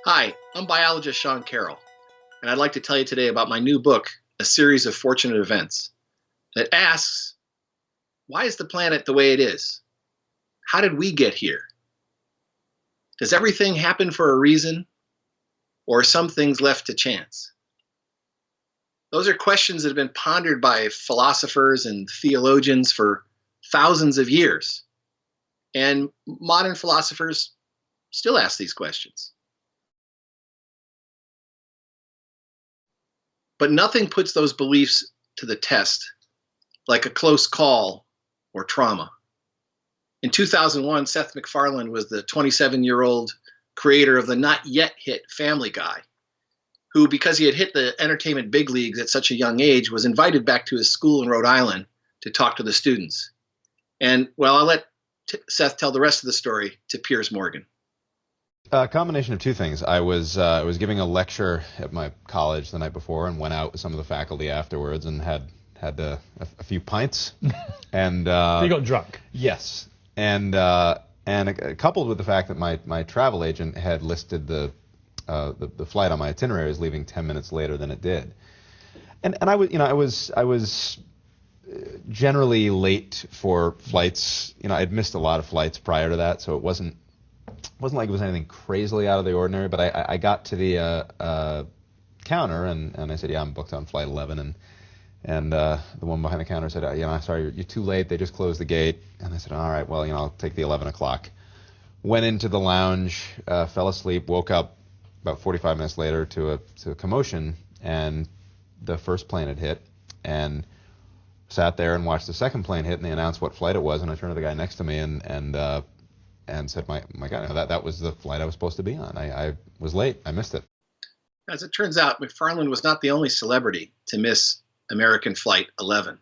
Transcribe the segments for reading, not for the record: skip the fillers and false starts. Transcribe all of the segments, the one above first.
Hi, I'm biologist Sean Carroll, and I'd like to tell you today about my new book, A Series of Fortunate Events, that asks, why is the planet the way it is? How did we get here? Does everything happen for a reason, or are some things left to chance? Those are questions that have been pondered by philosophers and theologians for thousands of years, and modern philosophers still ask these questions. But nothing puts those beliefs to the test like a close call or trauma. In 2001, Seth MacFarlane was the 27-year-old creator of the not yet hit Family Guy, who, because he had hit the entertainment big leagues at such a young age, was invited back to his school in Rhode Island to talk to the students. And, well, I'll let Seth tell the rest of the story to Piers Morgan. A combination of two things. I was giving a lecture at my college the night before and went out with some of the faculty afterwards and had a few pints. And you got drunk? Yes. And coupled with the fact that my travel agent had listed the flight on my itinerary as leaving 10 minutes later than it did. And I was generally late for flights. I'd missed a lot of flights prior to that, so it wasn't like it was anything crazily out of the ordinary. But I got to the counter and I said, yeah, I'm booked on flight 11, and the one behind the counter said, sorry, you're too late. They just closed the gate. And I said, all right, well, I'll take the 11 o'clock. Went into the lounge, fell asleep, woke up about 45 minutes later to a commotion, and the first plane had hit, and sat there and watched the second plane hit, and they announced what flight it was, and I turned to the guy next to me and said, my God, that was the flight I was supposed to be on. I was late. I missed it. As it turns out, MacFarlane was not the only celebrity to miss American Flight 11.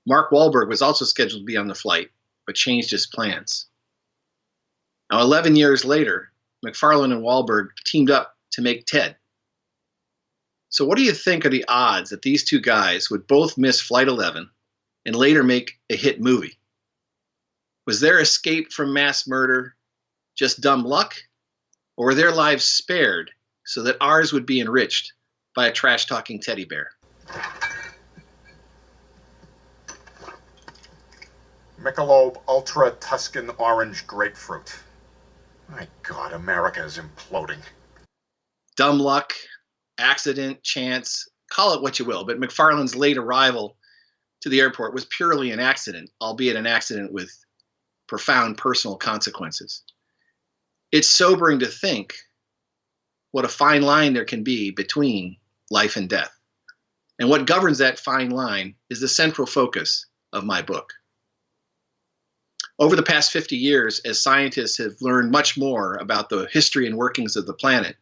Mark Wahlberg was also scheduled to be on the flight, but changed his plans. Now, 11 years later, MacFarlane and Wahlberg teamed up to make Ted. So what do you think are the odds that these two guys would both miss Flight 11 and later make a hit movie? Was their escape from mass murder just dumb luck, or were their lives spared so that ours would be enriched by a trash-talking teddy bear? Michelob Ultra Tuscan Orange Grapefruit. My God, America is imploding. Dumb luck, accident, chance, call it what you will, but MacFarlane's late arrival to the airport was purely an accident, albeit an accident with profound personal consequences. It's sobering to think what a fine line there can be between life and death. And what governs that fine line is the central focus of my book. Over the past 50 years, as scientists have learned much more about the history and workings of the planet,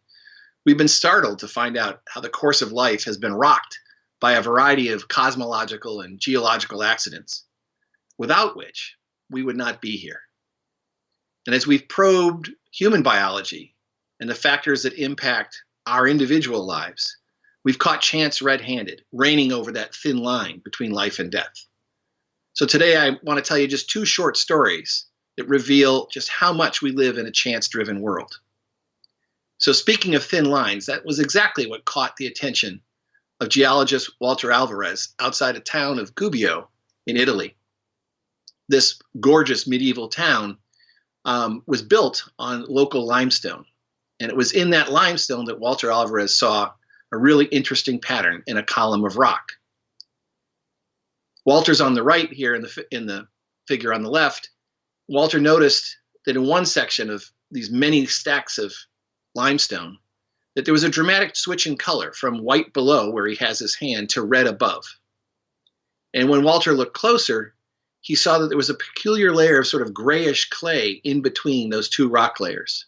we've been startled to find out how the course of life has been rocked by a variety of cosmological and geological accidents, without which we would not be here. And as we've probed human biology and the factors that impact our individual lives, we've caught chance red-handed, reigning over that thin line between life and death. So today I want to tell you just two short stories that reveal just how much we live in a chance-driven world. So speaking of thin lines, that was exactly what caught the attention of geologist Walter Alvarez outside a town of Gubbio in Italy. This gorgeous medieval town was built on local limestone. And it was in that limestone that Walter Alvarez saw a really interesting pattern in a column of rock. Walter's on the right here in the figure on the left. Walter noticed that in one section of these many stacks of limestone, that there was a dramatic switch in color from white below, where he has his hand, to red above. And when Walter looked closer, he saw that there was a peculiar layer of sort of grayish clay in between those two rock layers.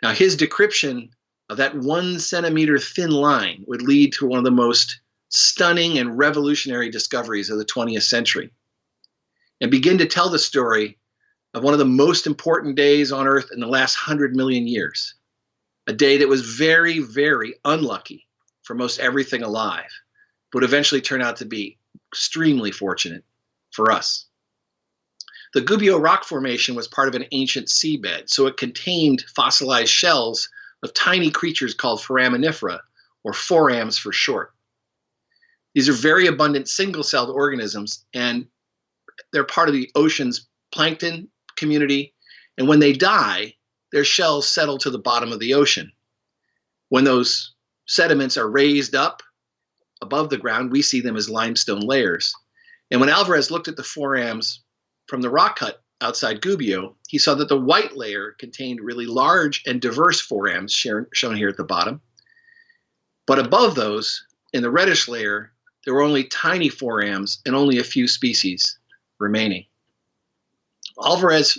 Now, his description of that 1 centimeter thin line would lead to one of the most stunning and revolutionary discoveries of the 20th century, and begin to tell the story of one of the most important days on Earth in the last 100 million years. A day that was very, very unlucky for most everything alive, but eventually turned out to be extremely fortunate for us. The Gubbio Rock Formation was part of an ancient seabed, so it contained fossilized shells of tiny creatures called foraminifera, or forams for short. These are very abundant single-celled organisms, and they're part of the ocean's plankton community, and when they die, their shells settle to the bottom of the ocean. When those sediments are raised up above the ground, we see them as limestone layers. And when Alvarez looked at the forams from the rock cut outside Gubbio, he saw that the white layer contained really large and diverse forams, shown here at the bottom. But above those, in the reddish layer, there were only tiny forams and only a few species remaining. Alvarez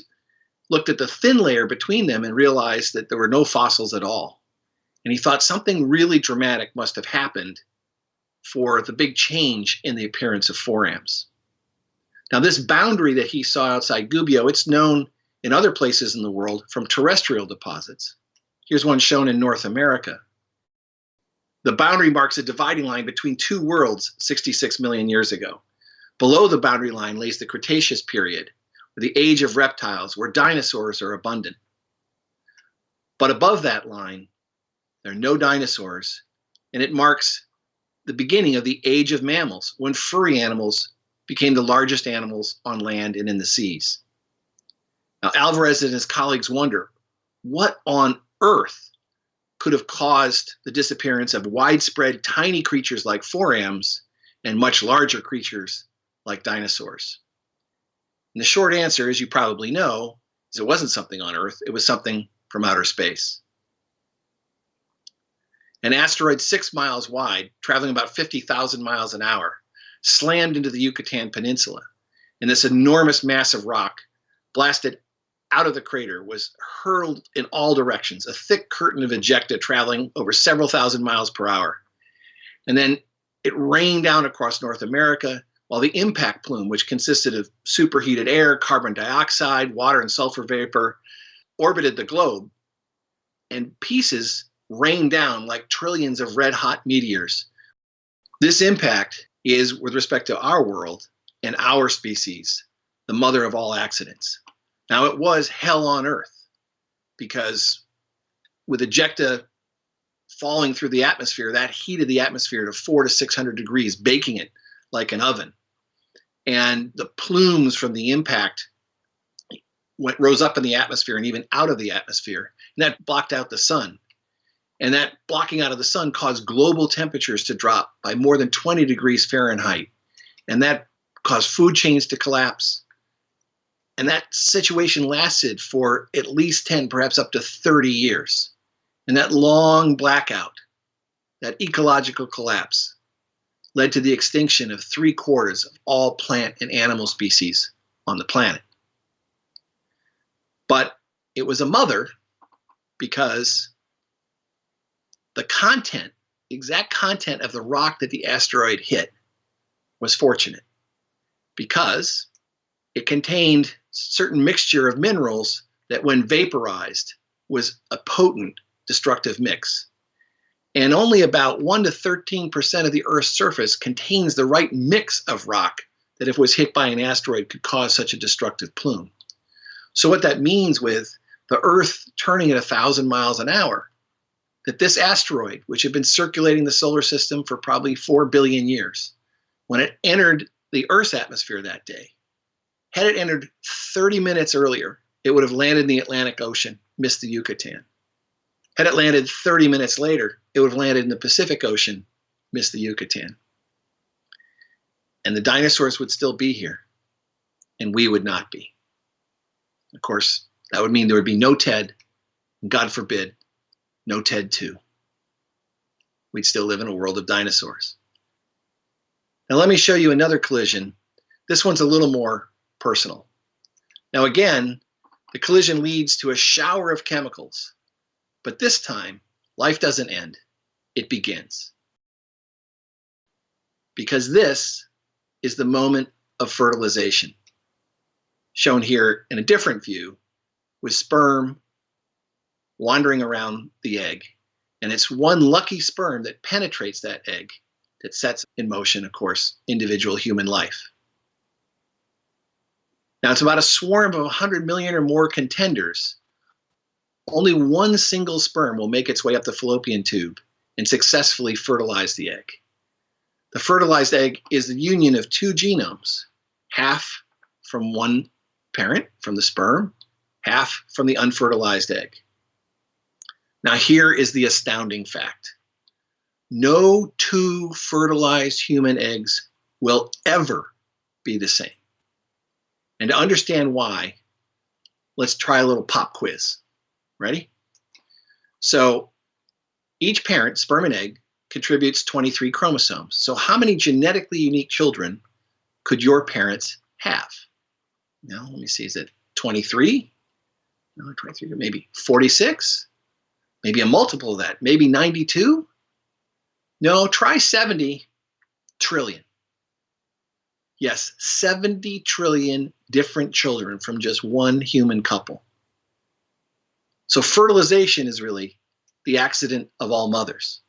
looked at the thin layer between them and realized that there were no fossils at all. And he thought something really dramatic must have happened for the big change in the appearance of forams. Now, this boundary that he saw outside Gubbio, it's known in other places in the world from terrestrial deposits. Here's one shown in North America. The boundary marks a dividing line between two worlds 66 million years ago. Below the boundary line lays the Cretaceous period, the age of reptiles, where dinosaurs are abundant. But above that line, there are no dinosaurs, and it marks the beginning of the age of mammals, when furry animals became the largest animals on land and in the seas. Now, Alvarez and his colleagues wonder, what on earth could have caused the disappearance of widespread tiny creatures like forams and much larger creatures like dinosaurs? And the short answer, as you probably know, is it wasn't something on Earth, it was something from outer space. An asteroid 6 miles wide, traveling about 50,000 miles an hour, slammed into the Yucatan Peninsula, and this enormous mass of rock, blasted out of the crater, was hurled in all directions, a thick curtain of ejecta traveling over several thousand miles per hour. And then it rained down across North America, while the impact plume, which consisted of superheated air, carbon dioxide, water, and sulfur vapor, orbited the globe, and pieces rained down like trillions of red-hot meteors. This impact is, with respect to our world and our species, the mother of all accidents. Now, it was hell on Earth, because with ejecta falling through the atmosphere, that heated the atmosphere to 400 to 600 degrees, baking it like an oven. And the plumes from the impact rose up in the atmosphere and even out of the atmosphere, and that blocked out the sun. And that blocking out of the sun caused global temperatures to drop by more than 20 degrees Fahrenheit. And that caused food chains to collapse. And that situation lasted for at least 10, perhaps up to 30 years. And that long blackout, that ecological collapse, led to the extinction of 3/4 of all plant and animal species on the planet. But it was a mother because the content, the exact content of the rock that the asteroid hit was fortunate, because it contained certain mixture of minerals that, when vaporized, was a potent destructive mix. And only about 1 to 13% of the Earth's surface contains the right mix of rock that, if it was hit by an asteroid, could cause such a destructive plume. So what that means, with the Earth turning at 1,000 miles an hour, that this asteroid, which had been circulating the solar system for probably 4 billion years, when it entered the Earth's atmosphere that day, had it entered 30 minutes earlier, it would have landed in the Atlantic Ocean, missed the Yucatan. Had it landed 30 minutes later, it would have landed in the Pacific Ocean, missed the Yucatan. And the dinosaurs would still be here, and we would not be. Of course, that would mean there would be no Ted, and God forbid, no Ted 2. We'd still live in a world of dinosaurs. Now let me show you another collision. This one's a little more personal. Now again, the collision leads to a shower of chemicals. But this time, life doesn't end, it begins. Because this is the moment of fertilization, shown here in a different view, with sperm wandering around the egg. And it's one lucky sperm that penetrates that egg that sets in motion, of course, individual human life. Now, it's about a swarm of 100 million or more contenders. Only one single sperm will make its way up the fallopian tube and successfully fertilize the egg. The fertilized egg is the union of two genomes, half from one parent, from the sperm, half from the unfertilized egg. Now, here is the astounding fact. No two fertilized human eggs will ever be the same. And to understand why, let's try a little pop quiz. Ready? So each parent, sperm and egg, contributes 23 chromosomes. So how many genetically unique children could your parents have? Now, let me see, is it 23? No, 23, maybe 46? Maybe a multiple of that, maybe 92? No, try 70 trillion. Yes, 70 trillion different children from just one human couple. So fertilization is really the accident of all mothers.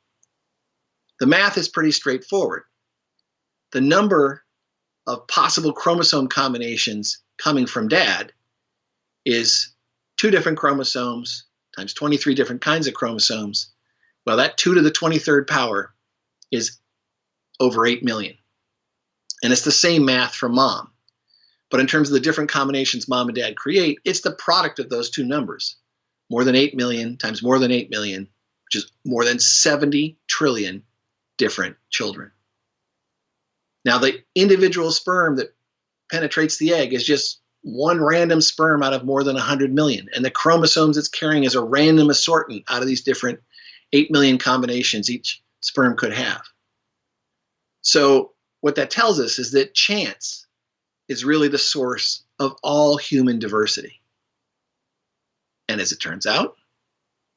The math is pretty straightforward. The number of possible chromosome combinations coming from dad is 2 different chromosomes times 23 different kinds of chromosomes. Well, that 2 to the 23rd power is over 8 million. And it's the same math from mom. But in terms of the different combinations mom and dad create, it's the product of those two numbers. More than 8 million times more than 8 million, which is more than 70 trillion different children. Now, the individual sperm that penetrates the egg is just one random sperm out of more than 100 million. And the chromosomes it's carrying is a random assortment out of these different 8 million combinations each sperm could have. So what that tells us is that chance is really the source of all human diversity. And as it turns out,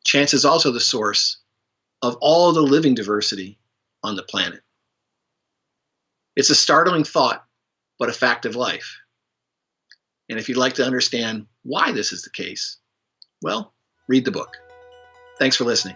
chance is also the source of all the living diversity on the planet. It's a startling thought, but a fact of life. And if you'd like to understand why this is the case, well, read the book. Thanks for listening.